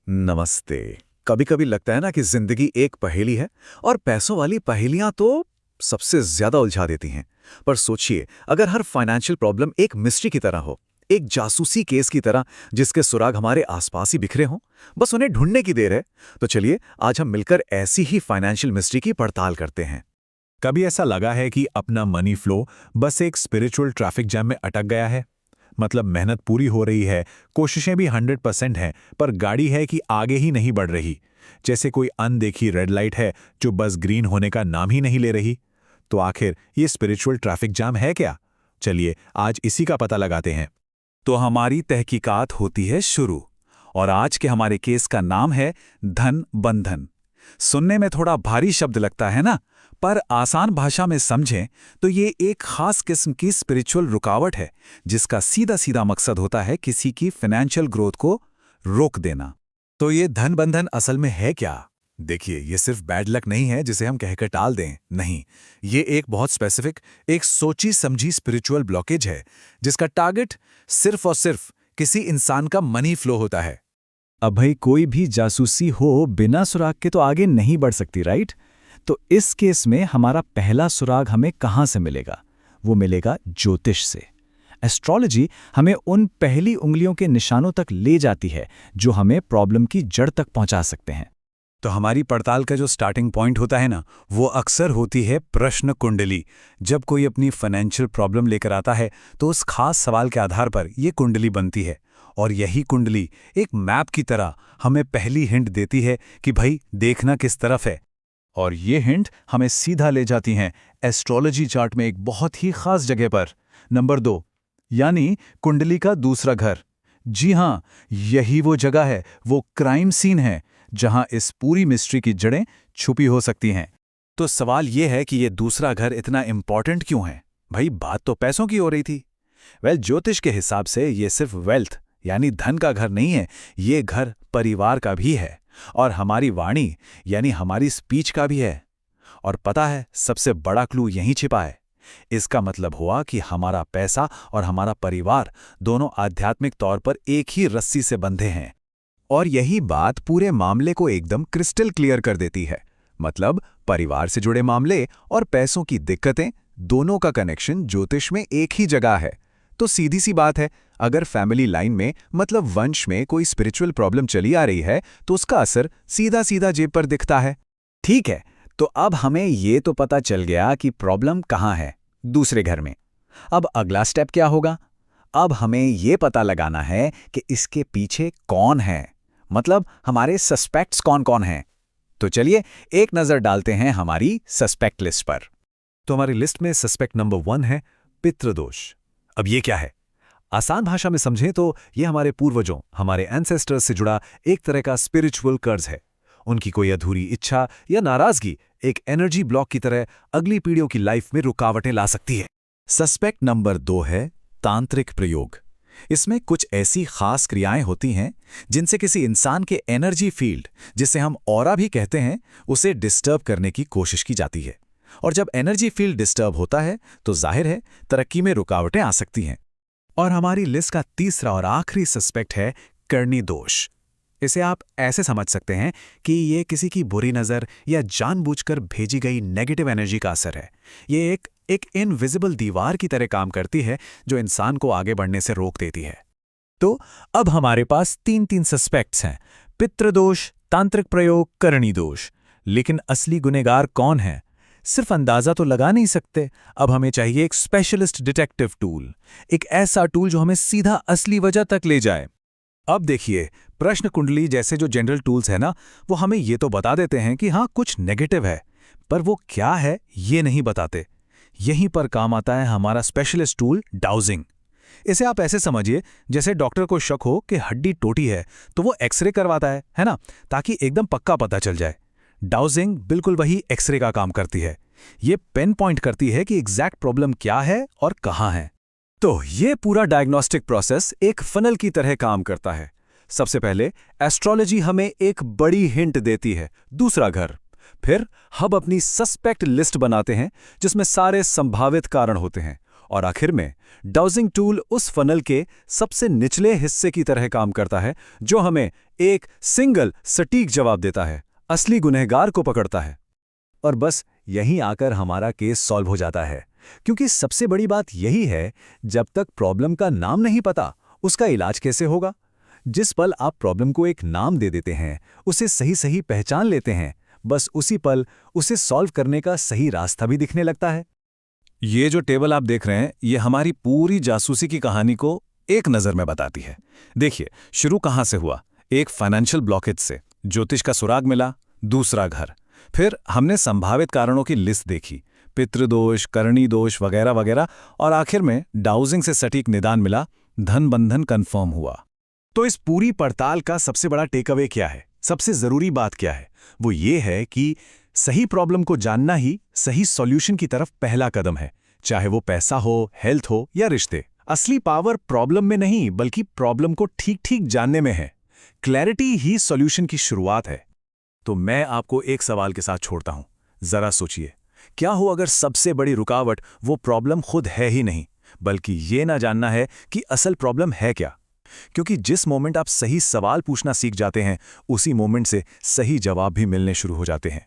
नमस्ते। कभी कभी लगता है ना कि जिंदगी एक पहेली है और पैसों वाली पहेलियां तो सबसे ज्यादा उलझा देती हैं। पर सोचिए, अगर हर फाइनेंशियल प्रॉब्लम एक मिस्ट्री की तरह हो, एक जासूसी केस की तरह जिसके सुराग हमारे आसपास ही बिखरे हों, बस उन्हें ढूंढने की देर है। तो चलिए आज हम मिलकर ऐसी ही फाइनेंशियल मिस्ट्री की पड़ताल करते हैं। कभी ऐसा लगा है कि अपना मनी फ्लो बस एक स्पिरिचुअल ट्रैफिक जैम में अटक गया है? मतलब मेहनत पूरी हो रही है, कोशिशें भी 100% हैं, पर गाड़ी है कि आगे ही नहीं बढ़ रही। जैसे कोई अनदेखी रेड लाइट है जो बस ग्रीन होने का नाम ही नहीं ले रही। तो आखिर ये स्पिरिचुअल ट्रैफिक जाम है क्या? चलिए आज इसी का पता लगाते हैं। तो हमारी तहकीकात होती है शुरू, और आज के हमारे केस का नाम है धन बंधन। सुनने में थोड़ा भारी शब्द लगता है ना, पर आसान भाषा में समझें तो ये एक खास किस्म की स्पिरिचुअल रुकावट है जिसका सीधा सीधा मकसद होता है किसी की फाइनेंशियल ग्रोथ को रोक देना। तो ये धन बंधन असल में है क्या? देखिए, ये सिर्फ बैड लक नहीं है जिसे हम कहकर टाल दें, नहीं। ये एक बहुत स्पेसिफिक, एक सोची समझी स्पिरिचुअल ब्लॉकेज है जिसका टारगेट सिर्फ और सिर्फ किसी इंसान का मनी फ्लो होता है। अब भाई कोई भी जासूसी हो बिना सुराग के तो आगे नहीं बढ़ सकती, राइट? तो इस केस में हमारा पहला सुराग हमें कहाँ से मिलेगा? वो मिलेगा ज्योतिष से। एस्ट्रोलॉजी हमें उन पहली उंगलियों के निशानों तक ले जाती है जो हमें प्रॉब्लम की जड़ तक पहुंचा सकते हैं। तो हमारी पड़ताल का जो स्टार्टिंग पॉइंट होता है ना, वो अक्सर होती है प्रश्न कुंडली। जब कोई अपनी फाइनेंशियल प्रॉब्लम लेकर आता है तो उस खास सवाल के आधार पर ये कुंडली बनती है, और यही कुंडली एक मैप की तरह हमें पहली हिंट देती है कि भाई देखना किस तरफ है। और ये हिंट हमें सीधा ले जाती हैं एस्ट्रोलॉजी चार्ट में एक बहुत ही खास जगह पर, नंबर 2, यानी कुंडली का दूसरा घर। जी हां, यही वो जगह है, वो क्राइम सीन है जहां इस पूरी मिस्ट्री की जड़ें छुपी हो सकती हैं। तो सवाल ये है कि ये दूसरा घर इतना इंपॉर्टेंट क्यों है? भाई बात तो पैसों की हो रही थी। ज्योतिष के हिसाब से ये सिर्फ वेल्थ यानी धन का घर नहीं है, ये घर परिवार का भी है, और हमारी वाणी यानी हमारी स्पीच का भी है। और पता है, सबसे बड़ा क्लू यहीं छिपा है। इसका मतलब हुआ कि हमारा पैसा और हमारा परिवार दोनों आध्यात्मिक तौर पर एक ही रस्सी से बंधे हैं। और यही बात पूरे मामले को एकदम क्रिस्टल क्लियर कर देती है। मतलब परिवार से जुड़े मामले और पैसों की दिक्कतें, दोनों का कनेक्शन ज्योतिष में एक ही जगह है। तो सीधी सी बात है, अगर फैमिली लाइन में मतलब वंश में कोई स्पिरिचुअल प्रॉब्लम चली आ रही है तो उसका असर सीधा सीधा जेब पर दिखता है। ठीक है, तो अब हमें ये तो पता चल गया कि प्रॉब्लम कहाँ है, दूसरे घर में। अब अगला स्टेप क्या होगा? अब हमें ये पता लगाना है कि इसके पीछे कौन है, मतलब हमारे सस्पेक्ट्स कौन कौन हैं। तो चलिए एक नजर डालते हैं हमारी सस्पेक्ट लिस्ट पर। तो हमारी लिस्ट में सस्पेक्ट नंबर 1 है पितृदोष। अब ये क्या है? आसान भाषा में समझें तो ये हमारे पूर्वजों, हमारे एंसेस्टर्स से जुड़ा एक तरह का स्पिरिचुअल कर्ज है। उनकी कोई अधूरी इच्छा या नाराजगी एक एनर्जी ब्लॉक की तरह अगली पीढ़ियों की लाइफ में रुकावटें ला सकती है। सस्पेक्ट नंबर 2 है तांत्रिक प्रयोग। इसमें कुछ ऐसी खास क्रियाएं होती हैं जिनसे किसी इंसान के एनर्जी फील्ड, जिसे हम ऑरा भी कहते हैं, उसे डिस्टर्ब करने की कोशिश की जाती है। और जब एनर्जी फील्ड डिस्टर्ब होता है तो जाहिर है तरक्की में रुकावटें आ सकती हैं। और हमारी लिस्ट का तीसरा और आखिरी सस्पेक्ट है करनी दोष। इसे आप ऐसे समझ सकते हैं कि ये किसी की बुरी नज़र या जानबूझकर भेजी गई नेगेटिव एनर्जी का असर है। ये एक इनविजिबल दीवार की तरह काम करती है जो इंसान को आगे बढ़ने से रोक देती है। तो अब हमारे पास 3 सस्पेक्ट्स हैं, पितृदोष, तांत्रिक प्रयोग, करणी दोष। लेकिन असली गुनहगार कौन है? सिर्फ अंदाजा तो लगा नहीं सकते। अब हमें चाहिए एक स्पेशलिस्ट डिटेक्टिव टूल, एक ऐसा टूल जो हमें सीधा असली वजह तक ले जाए। अब देखिए, प्रश्न कुंडली जैसे जो जनरल टूल्स है ना, वो हमें ये तो बता देते हैं कि हाँ कुछ नेगेटिव है, पर वो क्या है ये नहीं बताते। यहीं पर काम आता है हमारा स्पेशलिस्ट टूल डाउजिंग। इसे आप ऐसे समझिए जैसे डॉक्टर को शक हो कि हड्डी टूटी है तो वो एक्सरे करवाता है ना, ताकि एकदम पक्का पता चल जाए। डाउजिंग बिल्कुल वही एक्सरे का काम करती है। ये पिन पॉइंट करती है कि एग्जैक्ट प्रॉब्लम क्या है और कहाँ है। तो ये पूरा डायग्नोस्टिक प्रोसेस एक फनल की तरह काम करता है। सबसे पहले एस्ट्रोलॉजी हमें एक बड़ी हिंट देती है, दूसरा घर। फिर हम अपनी सस्पेक्ट लिस्ट बनाते हैं जिसमें सारे संभावित कारण होते हैं, और आखिर में डाउजिंग टूल उस फनल के सबसे निचले हिस्से की तरह काम करता है, जो हमें एक सिंगल सटीक जवाब देता है, असली गुनहगार को पकड़ता है। और बस यहीं आकर हमारा केस सॉल्व हो जाता है, क्योंकि सबसे बड़ी बात यही है, जब तक प्रॉब्लम का नाम नहीं पता, उसका इलाज कैसे होगा? जिस पल आप प्रॉब्लम को एक नाम दे देते हैं, उसे सही सही पहचान लेते हैं, बस उसी पल उसे सॉल्व करने का सही रास्ता भी दिखने लगता है। ये जो टेबल आप देख रहे हैं, ये हमारी पूरी जासूसी की कहानी को एक नज़र में बताती है। देखिए, शुरू कहाँ से हुआ? एक फाइनेंशियल ब्लॉकेज से। ज्योतिष का सुराग मिला, दूसरा घर। फिर हमने संभावित कारणों की लिस्ट देखी, पितृदोष, करणी दोष वगैरह वगैरह, और आखिर में डाउजिंग से सटीक निदान मिला, धन बंधन कन्फर्म हुआ। तो इस पूरी पड़ताल का सबसे बड़ा टेकअवे क्या है? सबसे जरूरी बात क्या है? वो ये है कि सही प्रॉब्लम को जानना ही सही सॉल्यूशन की तरफ पहला कदम है, चाहे वो पैसा हो, हेल्थ हो या रिश्ते। असली पावर प्रॉब्लम में नहीं, बल्कि प्रॉब्लम को ठीक ठीक जानने में है। क्लैरिटी ही सॉल्यूशन की शुरुआत है। तो मैं आपको एक सवाल के साथ छोड़ता हूं, जरा सोचिए, क्या हो अगर सबसे बड़ी रुकावट वो प्रॉब्लम खुद है ही नहीं, बल्कि ये ना जानना है कि असल प्रॉब्लम है क्या? क्योंकि जिस मोमेंट आप सही सवाल पूछना सीख जाते हैं, उसी मोमेंट से सही जवाब भी मिलने शुरू हो जाते हैं।